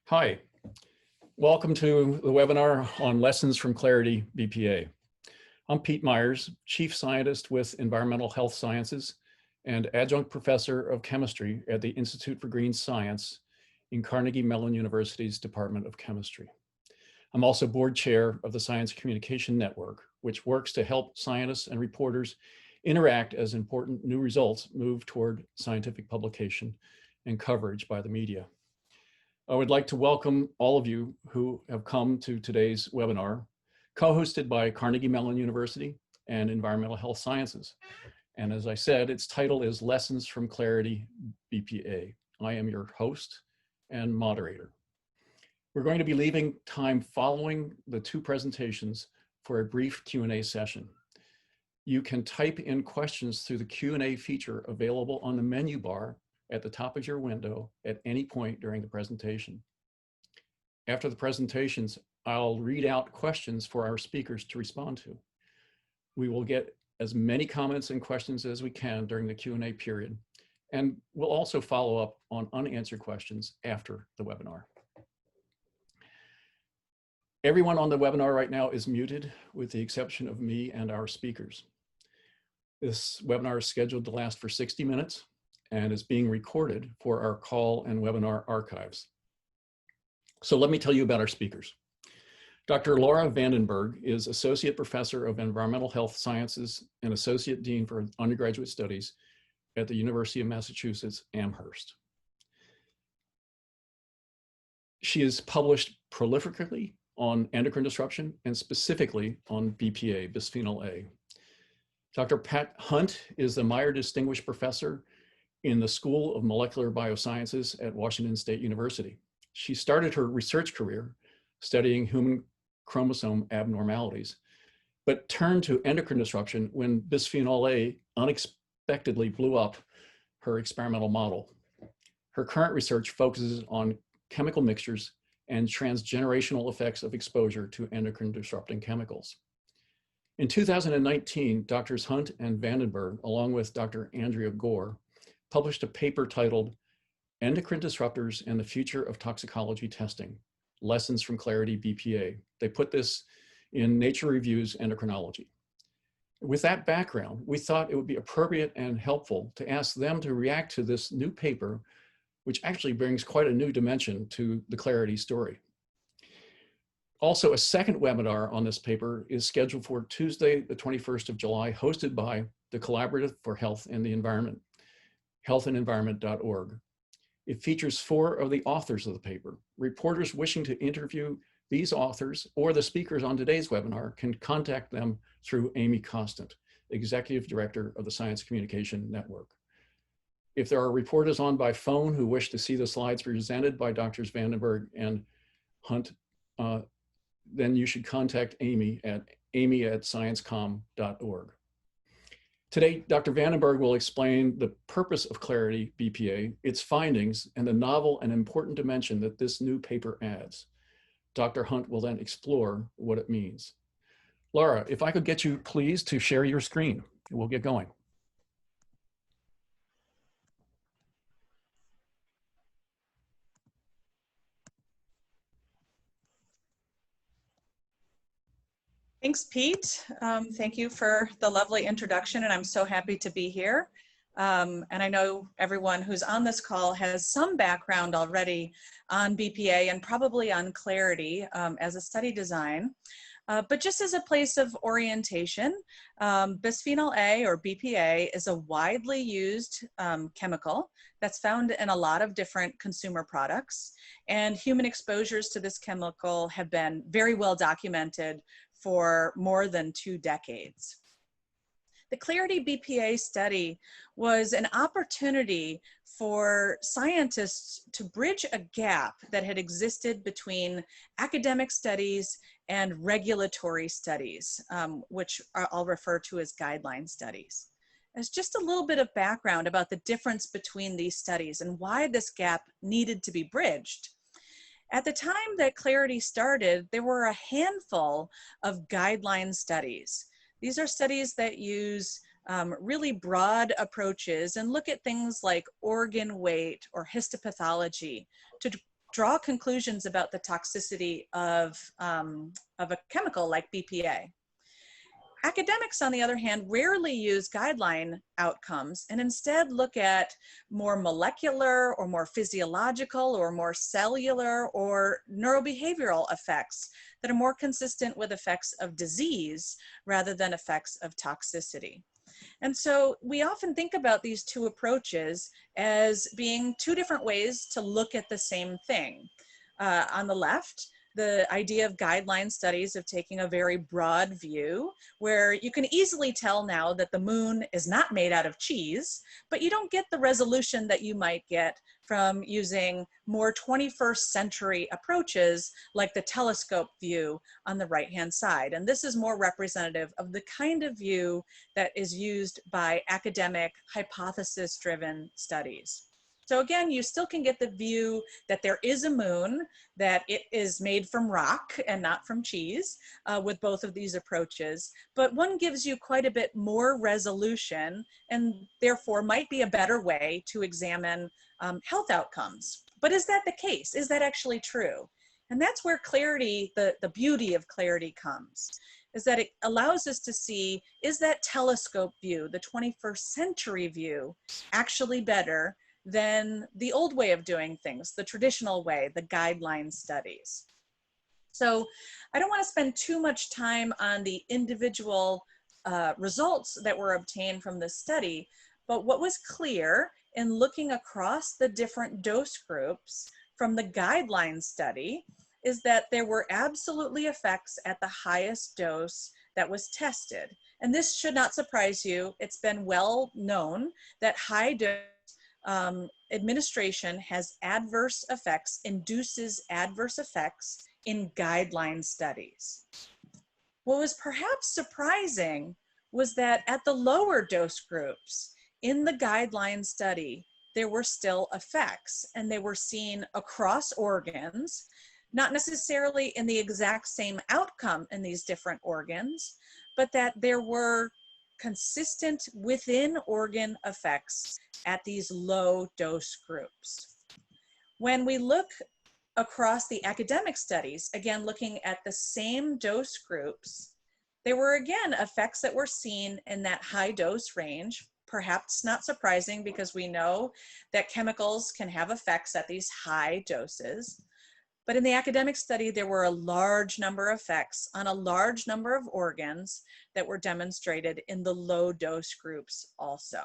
Hi, welcome to the webinar on Lessons from CLARITY-BPA. I'm Pete Myers, Chief Scientist with Environmental Health Sciences and Adjunct Professor of Chemistry at the Institute for Green Science in Carnegie Mellon University's Department of Chemistry. I'm also Board Chair of the Science Communication Network, which works to help scientists and reporters interact as important new results move toward scientific publication and coverage by the media. I would like to welcome all of you who have come to today's webinar, co-hosted by Carnegie Mellon University and Environmental Health Sciences. And as I said, its title is Lessons from CLARITY-BPA. I am your host and moderator. We're going to be leaving time following the two presentations for a brief Q&A session. You can type in questions through the Q&A feature available on the menu bar at the top of your window at any point during the presentation. After the presentations, I'll read out questions for our speakers to respond to. We will get as many comments and questions as we can during the Q&A period, and we'll also follow up on unanswered questions after the webinar. Everyone on the webinar right now is muted with the exception of me and our speakers. This webinar is scheduled to last for 60 minutes. And is being recorded for our call and webinar archives. So let me tell you about our speakers. Dr. Laura Vandenberg is Associate Professor of Environmental Health Sciences and Associate Dean for Undergraduate Studies at the University of Massachusetts, Amherst. She has published prolifically on endocrine disruption and specifically on BPA, Bisphenol A. Dr. Pat Hunt is the Meyer Distinguished Professor in the School of Molecular Biosciences at Washington State University. She started her research career studying human chromosome abnormalities, but turned to endocrine disruption when bisphenol A unexpectedly blew up her experimental model. Her current research focuses on chemical mixtures and transgenerational effects of exposure to endocrine disrupting chemicals. In 2019, Drs. Hunt and Vandenberg, along with Dr. Andrea Gore, published a paper titled Endocrine Disruptors and the Future of Toxicology Testing, Lessons from CLARITY-BPA. They put this in Nature Reviews Endocrinology. With that background, we thought it would be appropriate and helpful to ask them to react to this new paper, which actually brings quite a new dimension to the CLARITY story. Also, a second webinar on this paper is scheduled for Tuesday, the 21st of July, hosted by the Collaborative for Health and the Environment, healthandenvironment.org. It features 4 of the authors of the paper. Reporters wishing to interview these authors or the speakers on today's webinar can contact them through Amy Constant, Executive Director of the Science Communication Network. If there are reporters on by phone who wish to see the slides presented by Drs. Vandenberg and Hunt, then you should contact Amy at amy@sciencecom.org. Today, Dr. Vandenberg will explain the purpose of CLARITY-BPA, its findings, and the novel and important dimension that this new paper adds. Dr. Hunt will then explore what it means. Laura, if I could get you please to share your screen, we'll get going. Thanks, Pete. Thank you for the lovely introduction, and I'm so happy to be here. And I know everyone who's on this call has some background already on BPA and probably on CLARITY as a study design. But just as a place of orientation, bisphenol A or BPA is a widely used chemical that's found in a lot of different consumer products, and human exposures to this chemical have been very well documented for more than 2 decades. The CLARITY-BPA study was an opportunity for scientists to bridge a gap that had existed between academic studies and regulatory studies, which I'll refer to as guideline studies. As just a little bit of background about the difference between these studies and why this gap needed to be bridged. At the time that CLARITY started, there were a handful of guideline studies. These are studies that use really broad approaches and look at things like organ weight or histopathology to draw conclusions about the toxicity of a chemical like BPA. Academics, on the other hand, rarely use guideline outcomes and instead look at more molecular or more physiological or more cellular or neurobehavioral effects that are more consistent with effects of disease rather than effects of toxicity. And so we often think about these two approaches as being two different ways to look at the same thing. On the left, the idea of guideline studies of taking a very broad view where you can easily tell now that the moon is not made out of cheese, but you don't get the resolution that you might get from using more 21st century approaches like the telescope view on the right-hand side. And this is more representative of the kind of view that is used by academic hypothesis-driven studies. So again, you still can get the view that there is a moon, that it is made from rock and not from cheese with both of these approaches, but one gives you quite a bit more resolution and therefore might be a better way to examine health outcomes. But is that the case? Is that actually true? And that's where clarity, the beauty of clarity comes, is that it allows us to see, is that telescope view, the 21st century view, actually better than the old way of doing things, the traditional way, the guideline studies? So I don't want to spend too much time on the individual results that were obtained from this study, but what was clear in looking across the different dose groups from the guideline study is that there were absolutely effects at the highest dose that was tested. And this should not surprise you. It's been well known that high dose administration has adverse effects, induces adverse effects in guideline studies. What was perhaps surprising was that at the lower dose groups in the guideline study, there were still effects, and they were seen across organs, not necessarily in the exact same outcome in these different organs, but that there were consistent within organ effects at these low dose groups. When we look across the academic studies, again, looking at the same dose groups, there were again effects that were seen in that high dose range, perhaps not surprising because we know that chemicals can have effects at these high doses. But in the academic study, there were a large number of effects on a large number of organs that were demonstrated in the low dose groups also.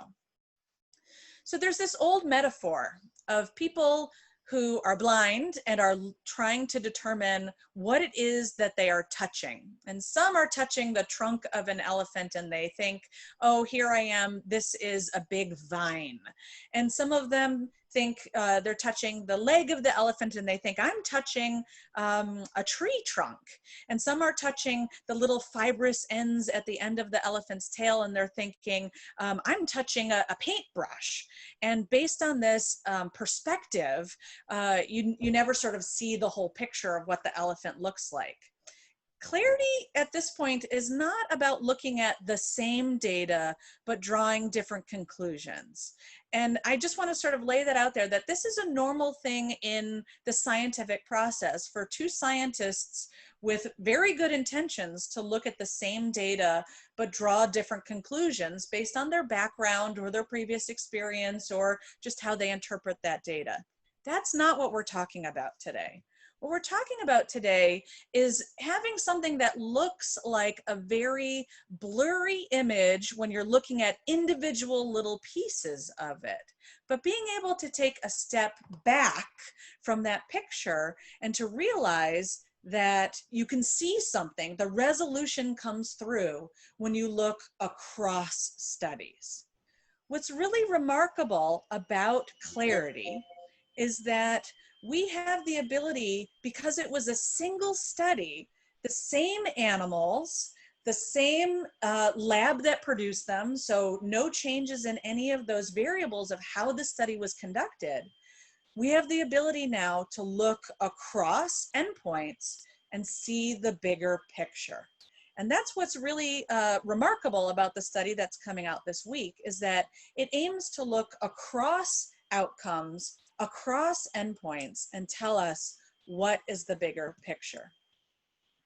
So there's this old metaphor of people who are blind and are trying to determine what it is that they are touching. And some are touching the trunk of an elephant and they think, oh, here I am, this is a big vine. And some of them think they're touching the leg of the elephant and they think I'm touching a tree trunk. And some are touching the little fibrous ends at the end of the elephant's tail and they're thinking I'm touching a paintbrush. And based on this perspective, you never sort of see the whole picture of what the elephant looks like. Clarity at this point is not about looking at the same data, but drawing different conclusions. And I just want to sort of lay that out there, that this is a normal thing in the scientific process for two scientists with very good intentions to look at the same data, but draw different conclusions based on their background or their previous experience or just how they interpret that data. That's not what we're talking about today. What we're talking about today is having something that looks like a very blurry image when you're looking at individual little pieces of it, but being able to take a step back from that picture and to realize that you can see something, the resolution comes through when you look across studies. What's really remarkable about clarity is that we have the ability, because it was a single study, the same animals, the same lab that produced them, so no changes in any of those variables of how the study was conducted, we have the ability now to look across endpoints and see the bigger picture. And that's what's really remarkable about the study that's coming out this week, is that it aims to look across outcomes, across endpoints and tell us what is the bigger picture.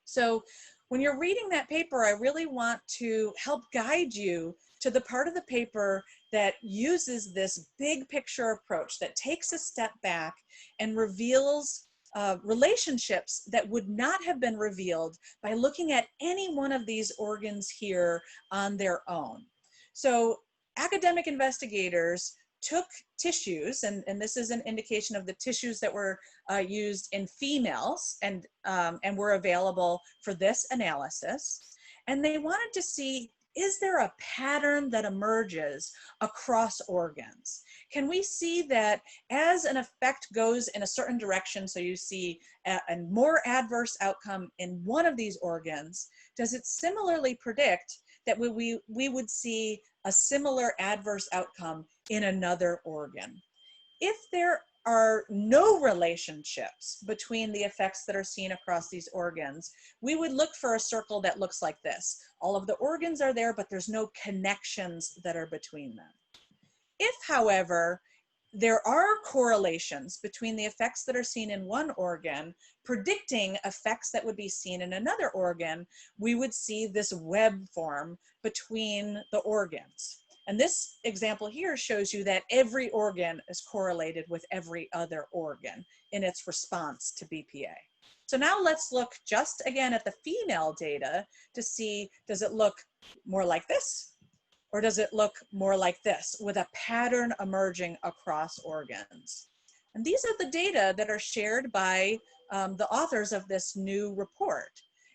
So when you're reading that paper, I really want to help guide you to the part of the paper that uses this big picture approach, that takes a step back and reveals relationships that would not have been revealed by looking at any one of these organs here on their own. So academic investigators took tissues, and this is an indication of the tissues that were used in females and were available for this analysis. And they wanted to see, is there a pattern that emerges across organs? Can we see that as an effect goes in a certain direction, so you see a more adverse outcome in one of these organs, does it similarly predict that we would see a similar adverse outcome in another organ? If there are no relationships between the effects that are seen across these organs, we would look for a circle that looks like this. All of the organs are there, but there's no connections that are between them. If, however, there are correlations between the effects that are seen in one organ predicting effects that would be seen in another organ, we would see this web form between the organs. And this example here shows you that every organ is correlated with every other organ in its response to BPA. So now let's look just again at the female data to see, does it look more like this? Or does it look more like this, with a pattern emerging across organs? And these are the data that are shared by the authors of this new report.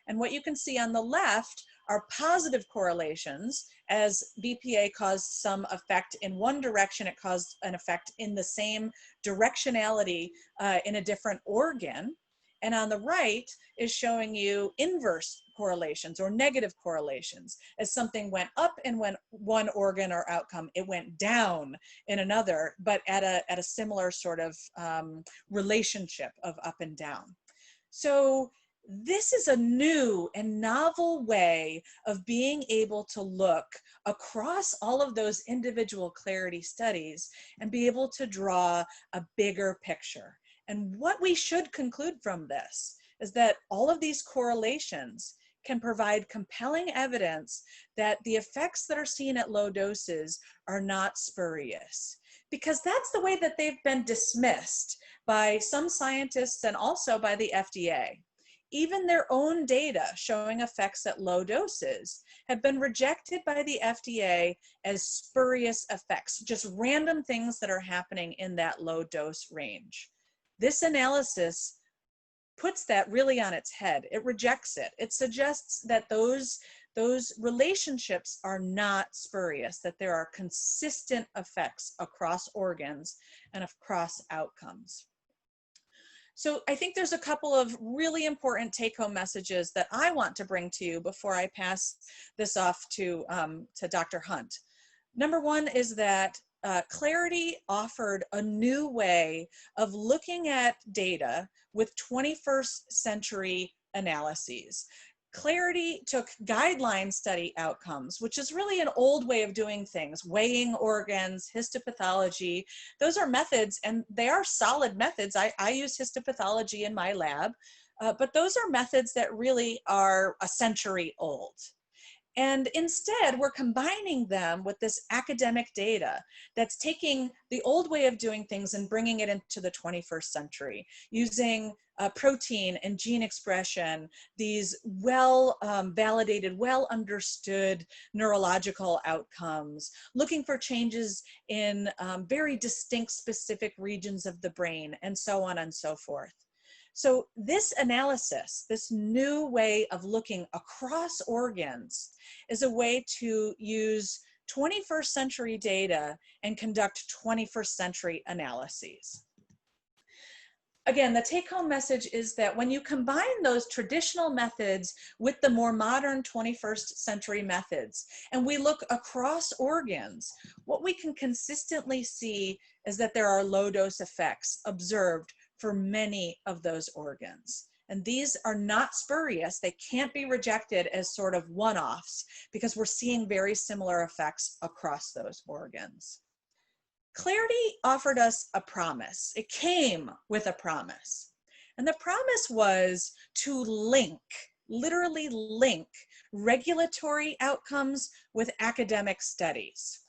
And what you can see on the left are positive correlations. As BPA caused some effect in one direction, it caused an effect in the same directionality in a different organ. And on the right is showing you inverse correlations or negative correlations. As something went up in one organ or outcome, it went down in another, but at a similar sort of relationship of up and down. So this is a new and novel way of being able to look across all of those individual clarity studies and be able to draw a bigger picture. And what we should conclude from this is that all of these correlations can provide compelling evidence that the effects that are seen at low doses are not spurious, because that's the way that they've been dismissed by some scientists and also by the FDA. Even their own data showing effects at low doses have been rejected by the FDA as spurious effects, just random things that are happening in that low dose range. This analysis puts that really on its head. It rejects it. It suggests that those relationships are not spurious, that there are consistent effects across organs and across outcomes. So I think there's a couple of really important take-home messages that I want to bring to you before I pass this off to Dr. Hunt. Number one is that Clarity offered a new way of looking at data with 21st century analyses. Clarity took guideline study outcomes, which is really an old way of doing things, weighing organs, histopathology. Those are methods, and they are solid methods. I use histopathology in my lab, but those are methods that really are a century old. And instead, we're combining them with this academic data that's taking the old way of doing things and bringing it into the 21st century, using protein and gene expression, these well-validated, well-understood neurological outcomes, looking for changes in very distinct specific regions of the brain, and so on and so forth. So this analysis, this new way of looking across organs, is a way to use 21st century data and conduct 21st century analyses. Again, the take-home message is that when you combine those traditional methods with the more modern 21st century methods, and we look across organs, what we can consistently see is that there are low-dose effects observed for many of those organs. And these are not spurious. They can't be rejected as sort of one-offs because we're seeing very similar effects across those organs. Clarity offered us a promise. It came with a promise. And the promise was to link, literally link, regulatory outcomes with academic studies.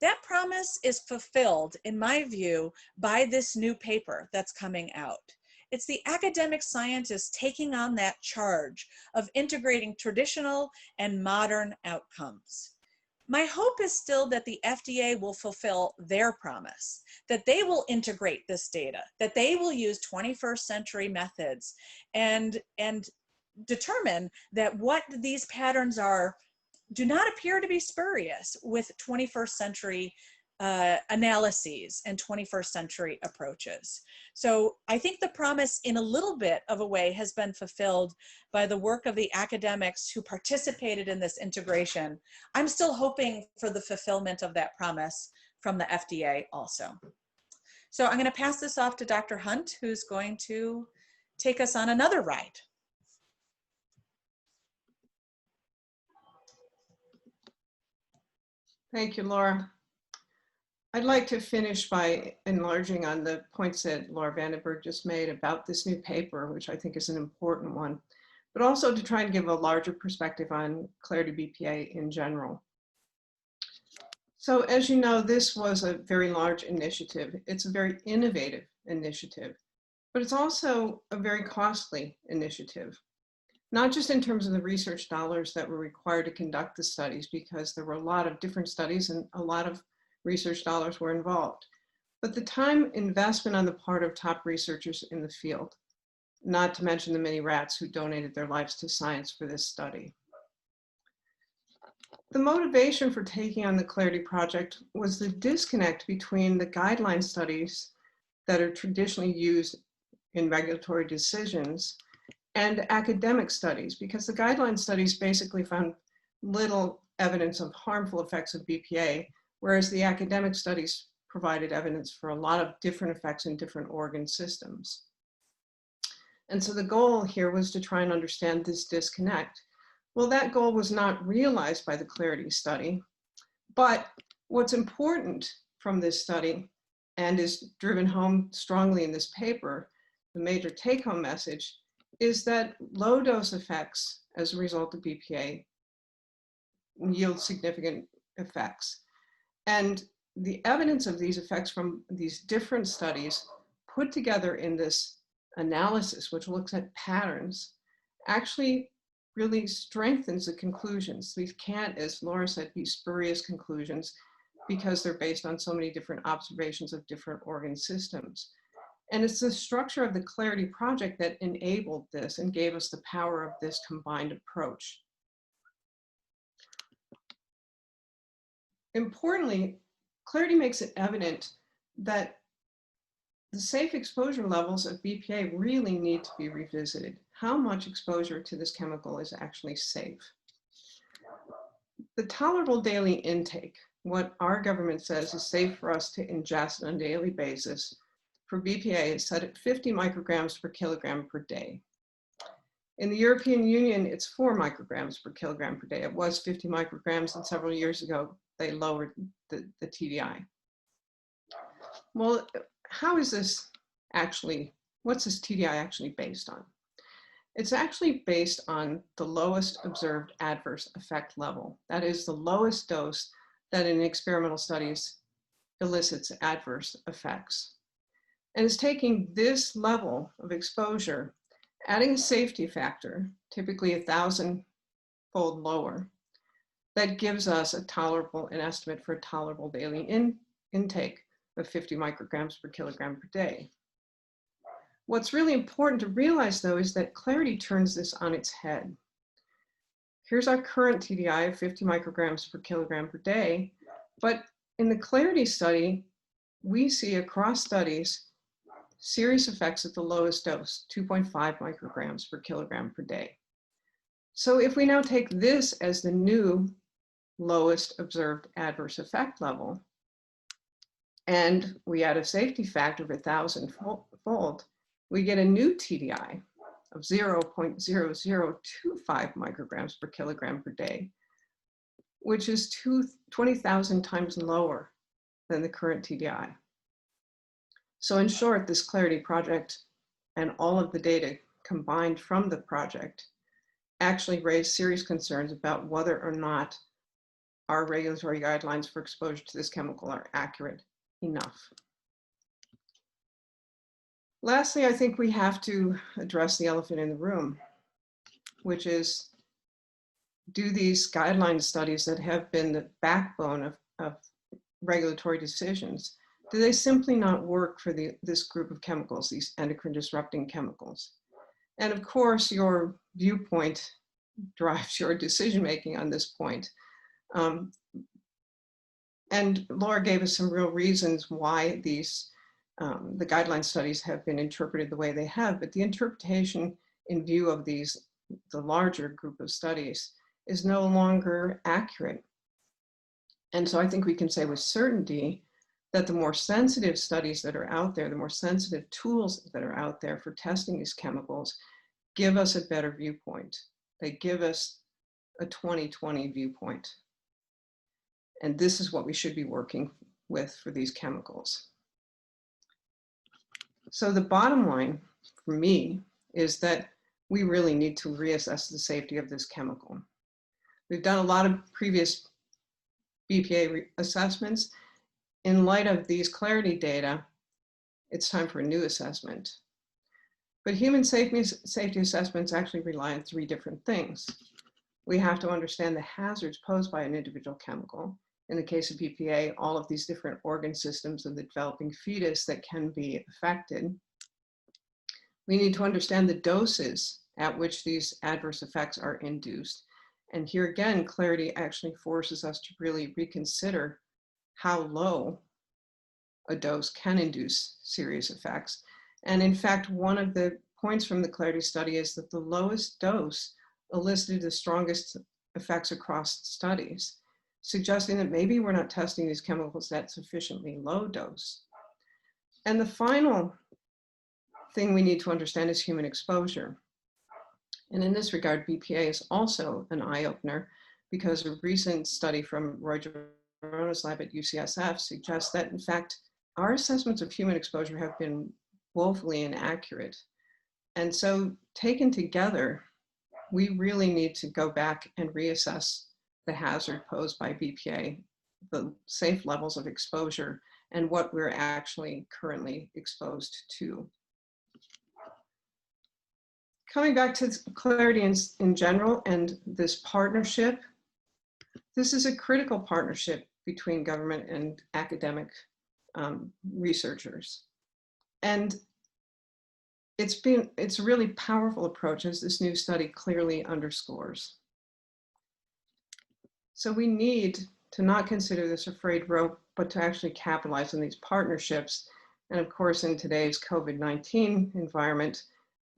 That promise is fulfilled, in my view, by this new paper that's coming out. It's the academic scientists taking on that charge of integrating traditional and modern outcomes. My hope is still that the FDA will fulfill their promise, that they will integrate this data, that they will use 21st century methods and determine that what these patterns are do not appear to be spurious with 21st century analyses and 21st century approaches. So I think the promise in a little bit of a way has been fulfilled by the work of the academics who participated in this integration. I'm still hoping for the fulfillment of that promise from the FDA also. So I'm going to pass this off to Dr. Hunt, who's going to take us on another ride. Thank you, Laura. I'd like to finish by enlarging on the points that Laura Vandenberg just made about this new paper, which I think is an important one, but also to try and give a larger perspective on CLARITY-BPA in general. So as you know, this was a very large initiative. It's a very innovative initiative, but it's also a very costly initiative. Not just in terms of the research dollars that were required to conduct the studies, because there were a lot of different studies and a lot of research dollars were involved, but the time investment on the part of top researchers in the field, not to mention the many rats who donated their lives to science for this study. The motivation for taking on the Clarity project was the disconnect between the guideline studies that are traditionally used in regulatory decisions and academic studies, because the guideline studies basically found little evidence of harmful effects of BPA, whereas the academic studies provided evidence for a lot of different effects in different organ systems. And so the goal here was to try and understand this disconnect. Well, that goal was not realized by the Clarity study, but what's important from this study, and is driven home strongly in this paper, the major take-home message, is that low dose effects as a result of BPA yield significant effects. And the evidence of these effects from these different studies put together in this analysis, which looks at patterns, actually really strengthens the conclusions. These can't, as Laura said, be spurious conclusions because they're based on so many different observations of different organ systems. And it's the structure of the Clarity project that enabled this and gave us the power of this combined approach. Importantly, Clarity makes it evident that the safe exposure levels of BPA really need to be revisited. How much exposure to this chemical is actually safe? The tolerable daily intake, what our government says is safe for us to ingest on a daily basis, for BPA is set at 50 micrograms per kilogram per day. In the European Union, it's 4 micrograms per kilogram per day. It was 50 micrograms, and several years ago, they lowered the TDI. Well, how is this actually, what's this TDI actually based on? It's actually based on the lowest observed adverse effect level. That is the lowest dose that in experimental studies elicits adverse effects. And it's taking this level of exposure, adding a safety factor, typically 1,000-fold lower, that gives us a tolerable, an estimate for a tolerable daily intake of 50 micrograms per kilogram per day. What's really important to realize, though, is that Clarity turns this on its head. Here's our current TDI of 50 micrograms per kilogram per day, but in the Clarity study, we see across studies serious effects at the lowest dose, 2.5 micrograms per kilogram per day. So if we now take this as the new lowest observed adverse effect level, and we add a safety factor of 1,000-fold, we get a new TDI of 0.0025 micrograms per kilogram per day, which is 20,000 times lower than the current TDI. So in short, this Clarity project and all of the data combined from the project actually raised serious concerns about whether or not our regulatory guidelines for exposure to this chemical are accurate enough. Lastly, I think we have to address the elephant in the room, which is, do these guideline studies that have been the backbone of regulatory decisions, do they simply not work for this group of chemicals, these endocrine disrupting chemicals? And of course, your viewpoint drives your decision-making on this point. And Laura gave us some real reasons why these, the guideline studies have been interpreted the way they have, but the interpretation in view of the larger group of studies is no longer accurate. And so I think we can say with certainty that the more sensitive studies that are out there, the more sensitive tools that are out there for testing these chemicals give us a better viewpoint. They give us a 20/20 viewpoint. And this is what we should be working with for these chemicals. So the bottom line for me is that we really need to reassess the safety of this chemical. We've done a lot of previous BPA assessments. In light of these Clarity data, it's time for a new assessment. But human safety assessments actually rely on 3 different things. We have to understand the hazards posed by an individual chemical. In the case of BPA, all of these different organ systems of the developing fetus that can be affected. We need to understand the doses at which these adverse effects are induced. And here again, Clarity actually forces us to really reconsider how low a dose can induce serious effects. And in fact, one of the points from the Clarity study is that the lowest dose elicited the strongest effects across studies, suggesting that maybe we're not testing these chemicals at sufficiently low dose. And the final thing we need to understand is human exposure. And in this regard, BPA is also an eye-opener because a recent study from Roy Gerona's lab at UCSF suggests that, in fact, our assessments of human exposure have been woefully inaccurate. And so taken together, we really need to go back and reassess the hazard posed by BPA, the safe levels of exposure, and what we're actually currently exposed to. Coming back to Clarity in general and this partnership, this is a critical partnership between government and academic researchers. And it's a really powerful approach, as this new study clearly underscores. So we need to not consider this a frayed rope, but to actually capitalize on these partnerships. And of course, in today's COVID-19 environment,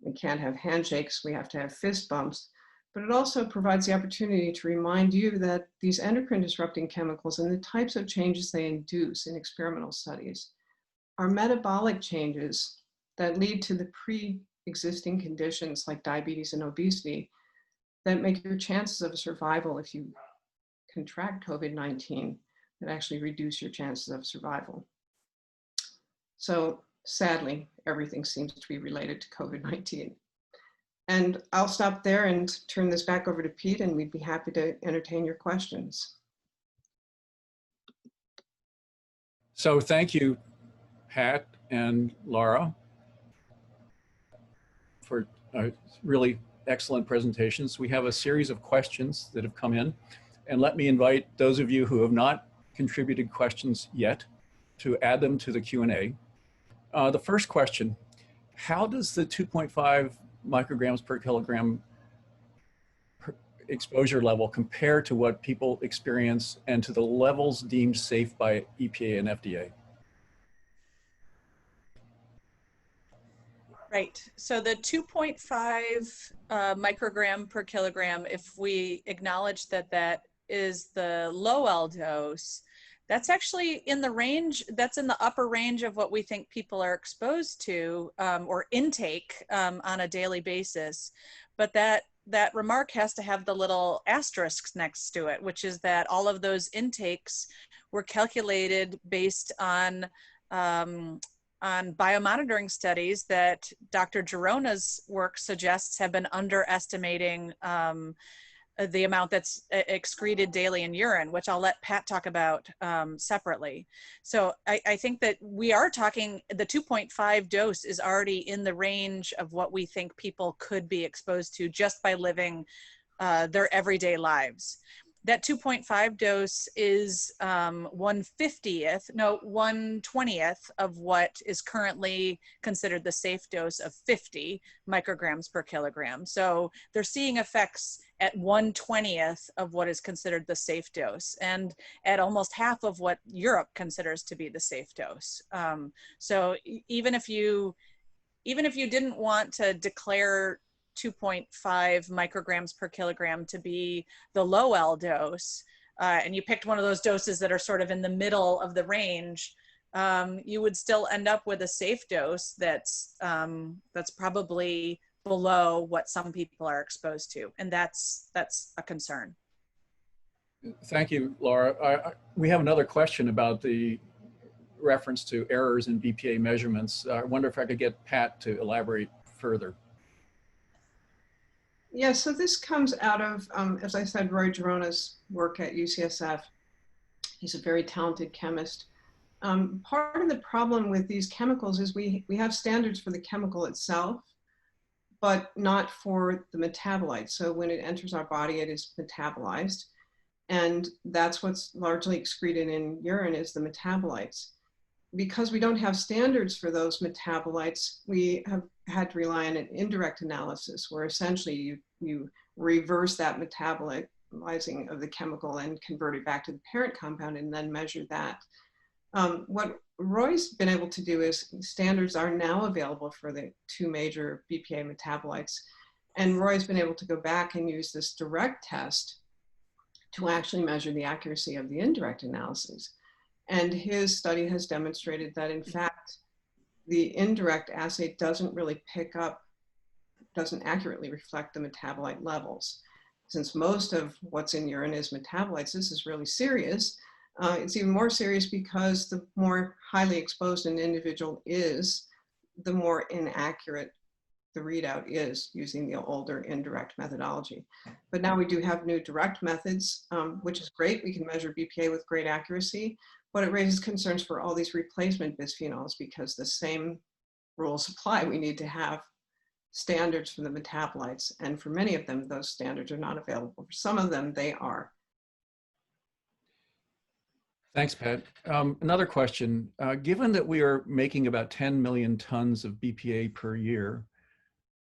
we can't have handshakes, we have to have fist bumps. But it also provides the opportunity to remind you that these endocrine disrupting chemicals and the types of changes they induce in experimental studies are metabolic changes that lead to the pre-existing conditions like diabetes and obesity that make your chances of survival if you contract COVID-19, that actually reduce your chances of survival. So sadly, everything seems to be related to COVID-19. And I'll stop there and turn this back over to Pete, and we'd be happy to entertain your questions. So thank you, Pat and Laura, for really excellent presentations. We have a series of questions that have come in, and let me invite those of you who have not contributed questions yet to add them to the Q&A. The first question, how does the 2.5 micrograms per kilogram exposure level compare to what people experience and to the levels deemed safe by EPA and FDA? Right, so the 2.5 microgram per kilogram, if we acknowledge that that is the low L dose, that's actually in the range, that's in the upper range of what we think people are exposed to or intake on a daily basis. But that remark has to have the little asterisks next to it, which is that all of those intakes were calculated based on biomonitoring studies that Dr. Girona's work suggests have been underestimating the amount that's excreted daily in urine, which I'll let Pat talk about separately. So I think that we are talking, the 2.5 dose is already in the range of what we think people could be exposed to just by living their everyday lives. That 2.5 dose is 1/20th of what is currently considered the safe dose of 50 micrograms per kilogram. So they're seeing effects at 1/20th of what is considered the safe dose, and at almost half of what Europe considers to be the safe dose. So even if you didn't want to declare 2.5 micrograms per kilogram to be the low L dose, and you picked one of those doses that are sort of in the middle of the range, you would still end up with a safe dose that's probably below what some people are exposed to, and that's a concern. Thank you, Laura. We have another question about the reference to errors in BPA measurements. I wonder if I could get Pat to elaborate further. Yeah, so this comes out of, as I said, Roy Girona's work at UCSF. He's a very talented chemist. Part of the problem with these chemicals is we have standards for the chemical itself, but not for the metabolites. So when it enters our body, it is metabolized. And that's what's largely excreted in urine is the metabolites. Because we don't have standards for those metabolites, we have had to rely on an indirect analysis where essentially you reverse that metabolizing of the chemical and convert it back to the parent compound and then measure that. What Roy's been able to do is standards are now available for the two major BPA metabolites. And Roy's been able to go back and use this direct test to actually measure the accuracy of the indirect analyses. And his study has demonstrated that, in fact, the indirect assay doesn't really doesn't accurately reflect the metabolite levels. Since most of what's in urine is metabolites, this is really serious. It's even more serious because the more highly exposed an individual is, the more inaccurate the readout is using the older indirect methodology. But now we do have new direct methods, which is great. We can measure BPA with great accuracy. But it raises concerns for all these replacement bisphenols because the same rules apply. We need to have standards for the metabolites. And for many of them, those standards are not available. For some of them, they are. Thanks, Pat. Another question. Given that we are making about 10 million tons of BPA per year,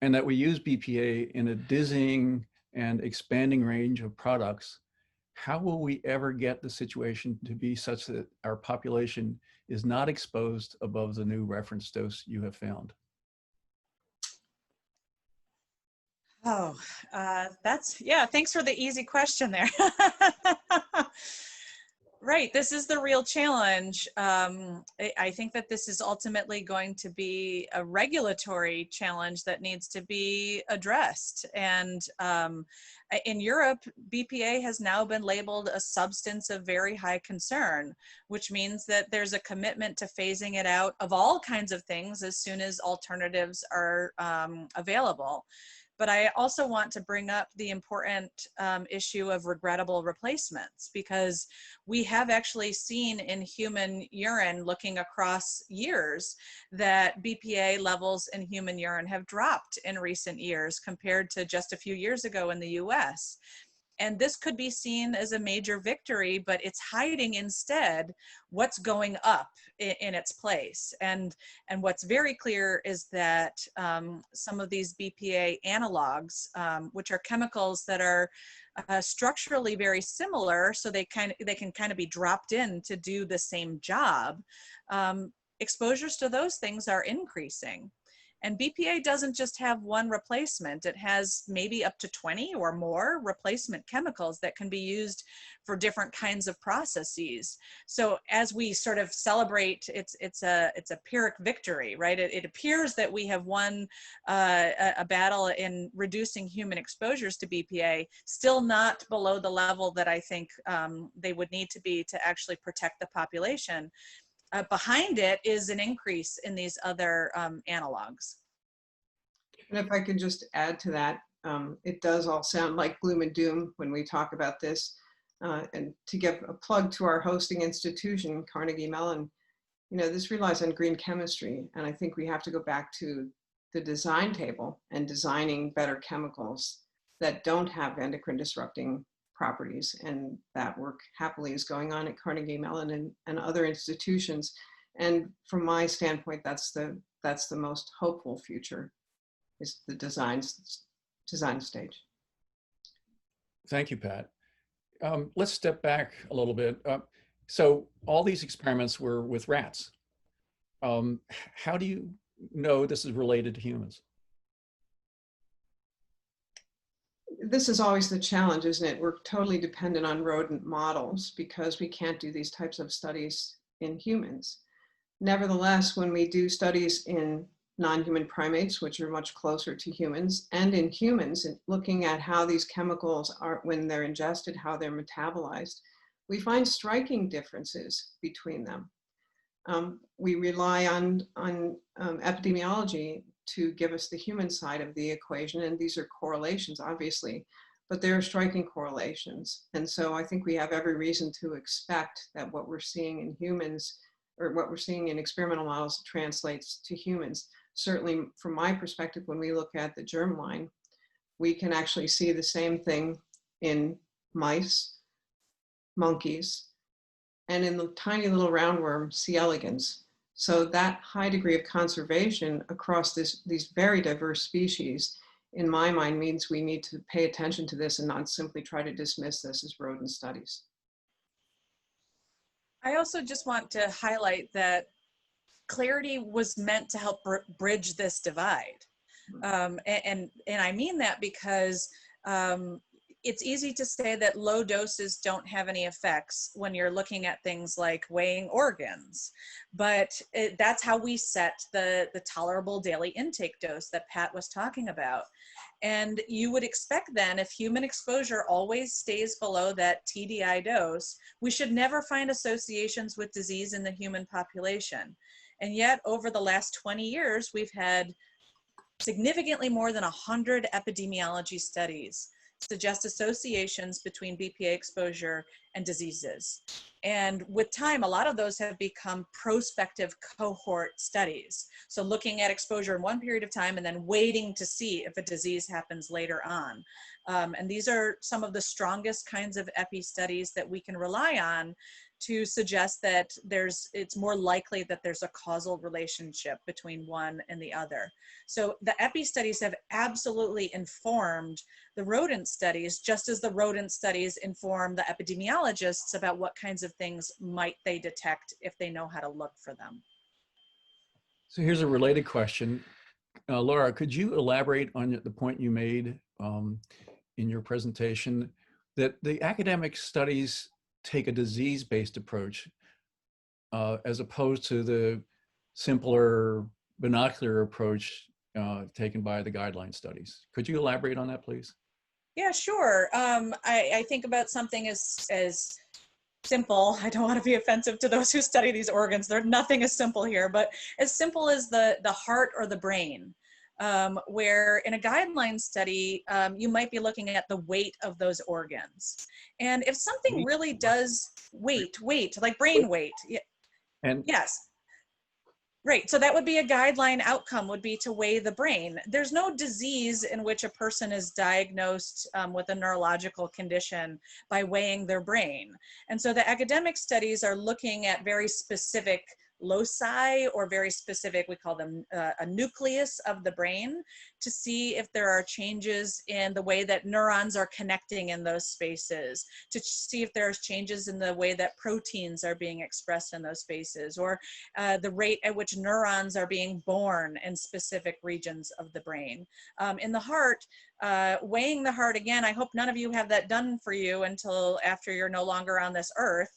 and that we use BPA in a dizzying and expanding range of products, how will we ever get the situation to be such that our population is not exposed above the new reference dose you have found? Oh, thanks for the easy question there. Right, this is the real challenge. I think that this is ultimately going to be a regulatory challenge that needs to be addressed. And in Europe, BPA has now been labeled a substance of very high concern, which means that there's a commitment to phasing it out of all kinds of things as soon as alternatives are available. But I also want to bring up the important issue of regrettable replacements, because we have actually seen in human urine, looking across years, that BPA levels in human urine have dropped in recent years compared to just a few years ago in the US. And this could be seen as a major victory, but it's hiding instead what's going up in its place. And what's very clear is that some of these BPA analogs, which are chemicals that are structurally very similar, so they can kind of be dropped in to do the same job, exposures to those things are increasing. And BPA doesn't just have one replacement. It has maybe up to 20 or more replacement chemicals that can be used for different kinds of processes. So as we sort of celebrate, it's a Pyrrhic victory, right? It appears that we have won a battle in reducing human exposures to BPA, still not below the level that I think they would need to be to actually protect the population. Behind it is an increase in these other analogs. And if I could just add to that, it does all sound like gloom and doom when we talk about this. And to give a plug to our hosting institution, Carnegie Mellon, you know, this relies on green chemistry. And I think we have to go back to the design table and designing better chemicals that don't have endocrine disrupting properties. And that work happily is going on at Carnegie Mellon and other institutions. And from my standpoint, that's the most hopeful future, is the design stage. Thank you, Pat. Let's step back a little bit. So all these experiments were with rats. How do you know this is related to humans? This is always the challenge, isn't it? We're totally dependent on rodent models because we can't do these types of studies in humans. Nevertheless, when we do studies in non-human primates, which are much closer to humans, and in humans, and looking at how these chemicals are, when they're ingested, how they're metabolized, we find striking differences between them. We rely on epidemiology to give us the human side of the equation, and these are correlations, obviously, but there are striking correlations. And so I think we have every reason to expect that what we're seeing in humans, or what we're seeing in experimental models, translates to humans. Certainly from my perspective, when we look at the germline, we can actually see the same thing in mice, monkeys, and in the tiny little roundworm, C. elegans. So that high degree of conservation across these very diverse species, in my mind, means we need to pay attention to this and not simply try to dismiss this as rodent studies. I also just want to highlight that Clarity was meant to help bridge this divide. And I mean that because it's easy to say that low doses don't have any effects when you're looking at things like weighing organs, but that's how we set the tolerable daily intake dose that Pat was talking about. And you would expect then, if human exposure always stays below that TDI dose, we should never find associations with disease in the human population. And yet over the last 20 years, we've had significantly more than 100 epidemiology studies suggest associations between BPA exposure and diseases. And with time, a lot of those have become prospective cohort studies. So looking at exposure in one period of time and then waiting to see if a disease happens later on. And these are some of the strongest kinds of epi studies that we can rely on to suggest that it's more likely that there's a causal relationship between one and the other. So the epi studies have absolutely informed the rodent studies, just as the rodent studies inform the epidemiologists about what kinds of things might they detect if they know how to look for them. So here's a related question. Laura, could you elaborate on the point you made in your presentation that the academic studies take a disease-based approach as opposed to the simpler binocular approach taken by the guideline studies? Could you elaborate on that, please? Yeah, sure. I think about something as simple. I don't want to be offensive to those who study these organs. Nothing is simple here, but as simple as the heart or the brain. Where in a guideline study, you might be looking at the weight of those organs. And if something really does weight, like brain weight, And yes, right. So that would be a guideline outcome, would be to weigh the brain. There's no disease in which a person is diagnosed with a neurological condition by weighing their brain. And so the academic studies are looking at very specific loci or very specific, we call them a nucleus of the brain, to see if there are changes in the way that neurons are connecting in those spaces, to see if there's changes in the way that proteins are being expressed in those spaces, or the rate at which neurons are being born in specific regions of the brain. In the heart, weighing the heart, again, I hope none of you have that done for you until after you're no longer on this earth.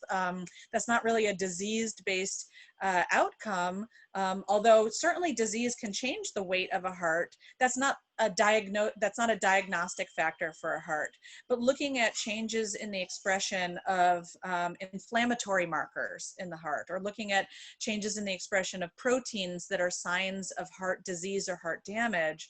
That's not really a disease-based outcome, although certainly disease can change the weight of a heart. That's not a diagnostic factor for a heart. But looking at changes in the expression of inflammatory markers in the heart, or looking at changes in the expression of proteins that are signs of heart disease or heart damage,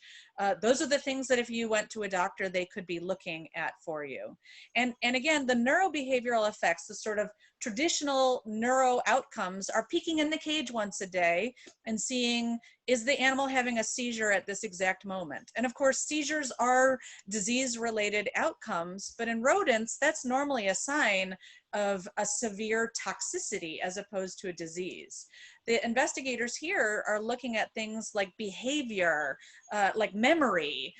those are the things that if you went to a doctor, they could be looking at for you. And again, the neurobehavioral effects, the sort of traditional neuro outcomes, are peeking in the cage once a day and seeing, is the animal having a seizure at this exact moment? And of course, seizures are disease-related outcomes, but in rodents, that's normally a sign of a severe toxicity as opposed to a disease. The investigators here are looking at things like behavior, like memory,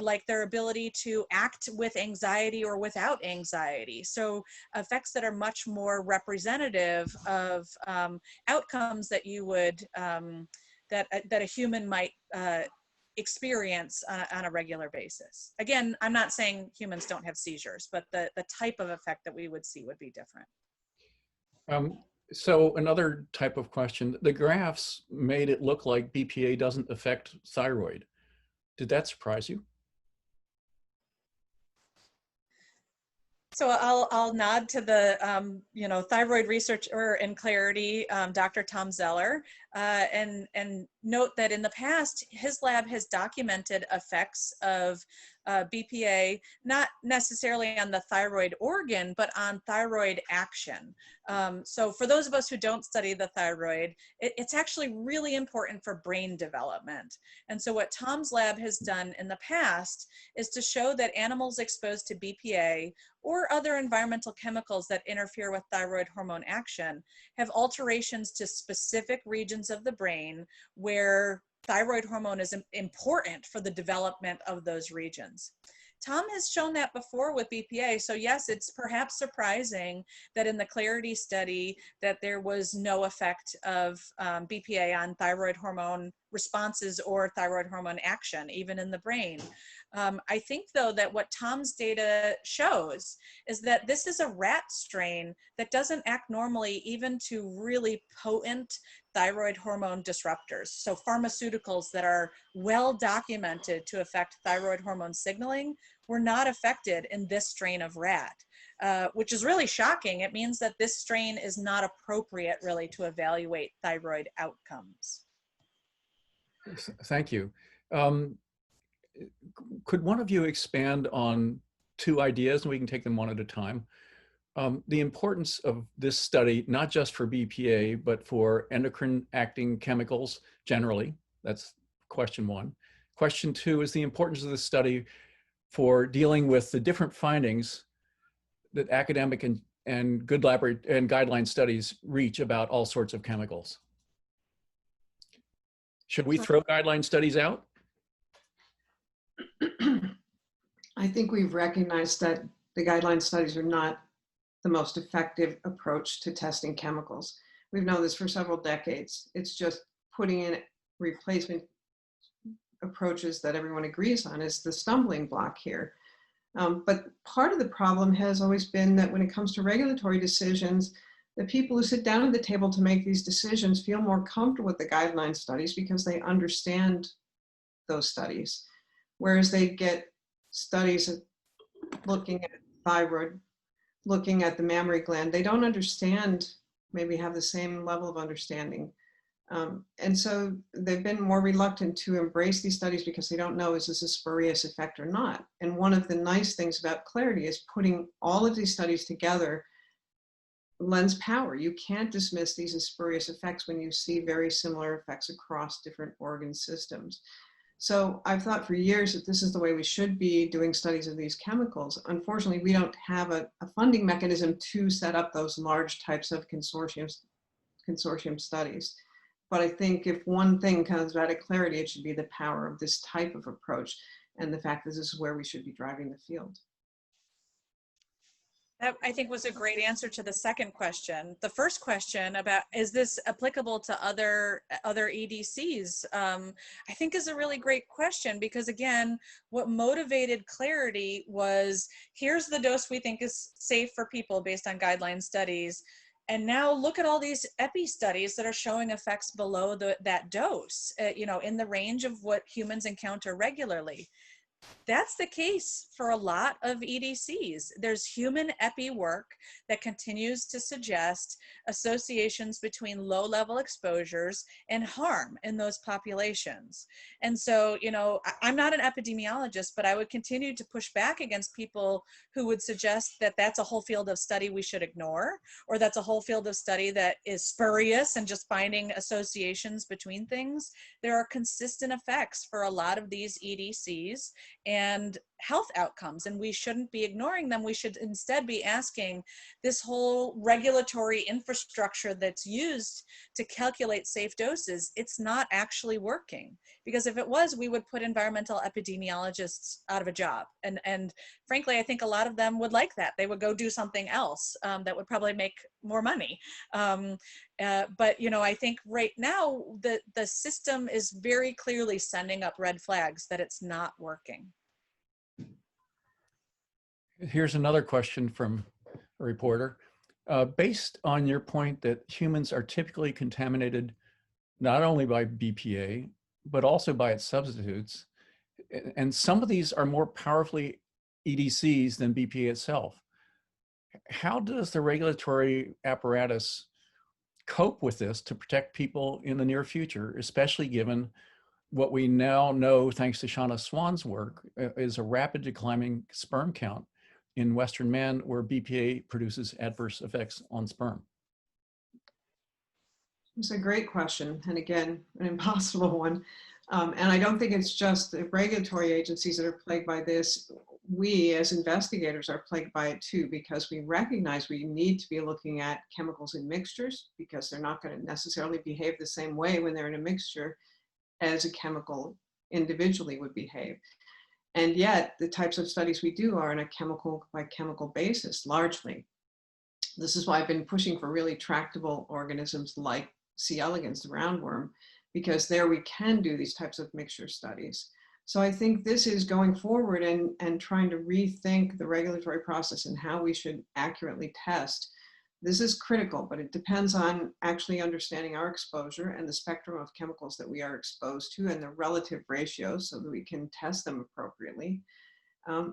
like their ability to act with anxiety or without anxiety. So effects that are much more representative of outcomes that you would, that a human might experience on a regular basis. Again, I'm not saying humans don't have seizures, but the type of effect that we would see would be different. So another type of question, the graphs made it look like BPA doesn't affect thyroid. Did that surprise you? So I'll nod to the thyroid researcher in Clarity, Dr. Tom Zeller, and note that in the past his lab has documented effects of BPA, not necessarily on the thyroid organ, but on thyroid action. So for those of us who don't study the thyroid, it's actually really important for brain development. And so what Tom's lab has done in the past is to show that animals exposed to BPA or other environmental chemicals that interfere with thyroid hormone action have alterations to specific regions of the brain where thyroid hormone is important for the development of those regions. Tom has shown that before with BPA, so yes, it's perhaps surprising that in the Clarity study that there was no effect of BPA on thyroid hormone responses or thyroid hormone action, even in the brain. I think though that what Tom's data shows is that this is a rat strain that doesn't act normally even to really potent thyroid hormone disruptors. So pharmaceuticals that are well documented to affect thyroid hormone signaling were not affected in this strain of rat, which is really shocking. It means that this strain is not appropriate really to evaluate thyroid outcomes. Thank you. Could one of you expand on two ideas, and we can take them one at a time? The importance of this study, not just for BPA, but for endocrine acting chemicals generally. That's question one. Question two is the importance of this study for dealing with the different findings that academic and good laboratory and guideline studies reach about all sorts of chemicals. Should we throw guideline studies out? I think we've recognized that the guideline studies are not the most effective approach to testing chemicals. We've known this for several decades. It's just putting in replacement approaches that everyone agrees on is the stumbling block here. But part of the problem has always been that when it comes to regulatory decisions, the people who sit down at the table to make these decisions feel more comfortable with the guideline studies because they understand those studies. Whereas they get studies looking at thyroid, looking at the mammary gland, they don't understand, maybe have the same level of understanding. And so they've been more reluctant to embrace these studies because they don't know, is this a spurious effect or not? And one of the nice things about Clarity is putting all of these studies together lends power. You can't dismiss these as spurious effects when you see very similar effects across different organ systems. So I've thought for years that this is the way we should be doing studies of these chemicals. Unfortunately, we don't have a funding mechanism to set up those large types of consortium studies. But I think if one thing comes out of clarity, it should be the power of this type of approach and the fact that this is where we should be driving the field. That, I think, was a great answer to the second question. The first question about, is this applicable to other EDCs? I think is a really great question, because again, what motivated Clarity was, here's the dose we think is safe for people based on guideline studies. And now look at all these epi studies that are showing effects below that dose, you know, in the range of what humans encounter regularly. That's the case for a lot of EDCs. There's human epi work that continues to suggest associations between low-level exposures and harm in those populations. And so, you know, I'm not an epidemiologist, but I would continue to push back against people who would suggest that that's a whole field of study we should ignore, or that's a whole field of study that is spurious and just finding associations between things. There are consistent effects for a lot of these EDCs and health outcomes, and we shouldn't be ignoring them. We should instead be asking, this whole regulatory infrastructure that's used to calculate safe doses, it's not actually working. Because if it was, we would put environmental epidemiologists out of a job. And frankly, I think a lot of them would like that. They would go do something else that would probably make more money. But you know, I think right now the system is very clearly sending up red flags that it's not working. Here's another question from a reporter. Based on your point that humans are typically contaminated not only by BPA, but also by its substitutes, and some of these are more powerfully EDCs than BPA itself, how does the regulatory apparatus cope with this to protect people in the near future, especially given what we now know, thanks to Shauna Swan's work, is a rapid declining sperm count in Western men where BPA produces adverse effects on sperm? It's a great question, and again, an impossible one. And I don't think it's just the regulatory agencies that are plagued by this. We as investigators are plagued by it too, because we recognize we need to be looking at chemicals in mixtures, because they're not going to necessarily behave the same way when they're in a mixture as a chemical individually would behave. And yet the types of studies we do are on a chemical by chemical basis, largely. This is why I've been pushing for really tractable organisms like C. elegans, the roundworm, because there we can do these types of mixture studies. So I think this is going forward and trying to rethink the regulatory process and how we should accurately test. This is critical, but it depends on actually understanding our exposure and the spectrum of chemicals that we are exposed to and the relative ratios so that we can test them appropriately,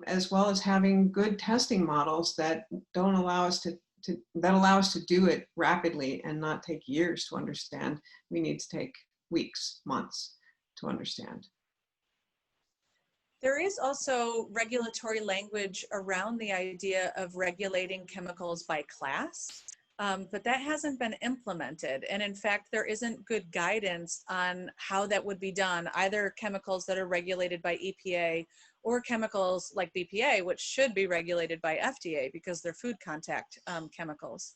as well as having good testing models that don't allow us to do it rapidly and not take years to understand. We need to take weeks, months to understand. There is also regulatory language around the idea of regulating chemicals by class, but that hasn't been implemented. And in fact, there isn't good guidance on how that would be done, either chemicals that are regulated by EPA or chemicals like BPA, which should be regulated by FDA because they're food contact chemicals.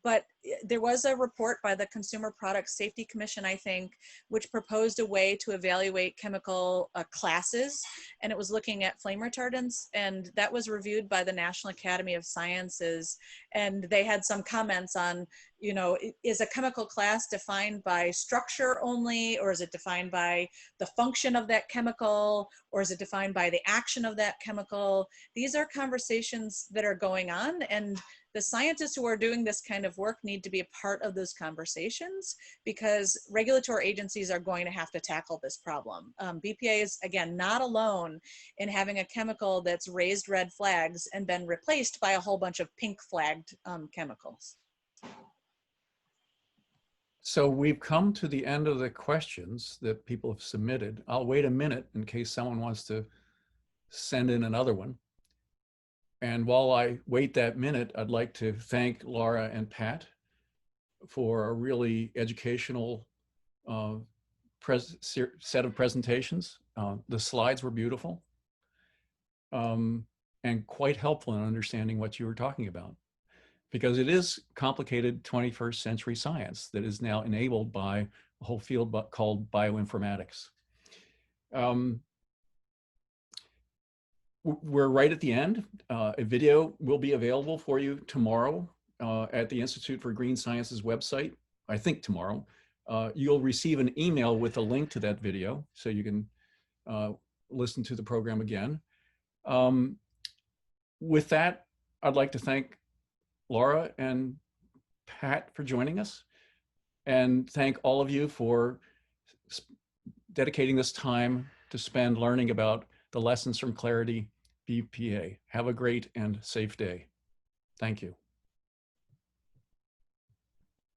But there was a report by the Consumer Product Safety Commission, I think, which proposed a way to evaluate chemical classes, and it was looking at flame retardants, and that was reviewed by the National Academy of Sciences, and they had some comments on, you know, is a chemical class defined by structure only, or is it defined by the function of that chemical, or is it defined by the action of that chemical? These are conversations that are going on, and the scientists who are doing this kind of work need to be a part of those conversations, because regulatory agencies are going to have to tackle this problem. BPA is, again, not alone in having a chemical that's raised red flags and been replaced by a whole bunch of pink flagged chemicals. So we've come to the end of the questions that people have submitted. I'll wait a minute in case someone wants to send in another one. And while I wait that minute, I'd like to thank Laura and Pat for a really educational set of presentations. The slides were beautiful and quite helpful in understanding what you were talking about. because it is complicated 21st century science that is now enabled by a whole field called bioinformatics. We're right at the end. A video will be available for you tomorrow at the Institute for Green Sciences website, I think tomorrow. You'll receive an email with a link to that video so you can listen to the program again. With that, I'd like to thank Laura and Pat for joining us, and thank all of you for dedicating this time to spend learning about the lessons from Clarity BPA. Have a great and safe day. Thank you.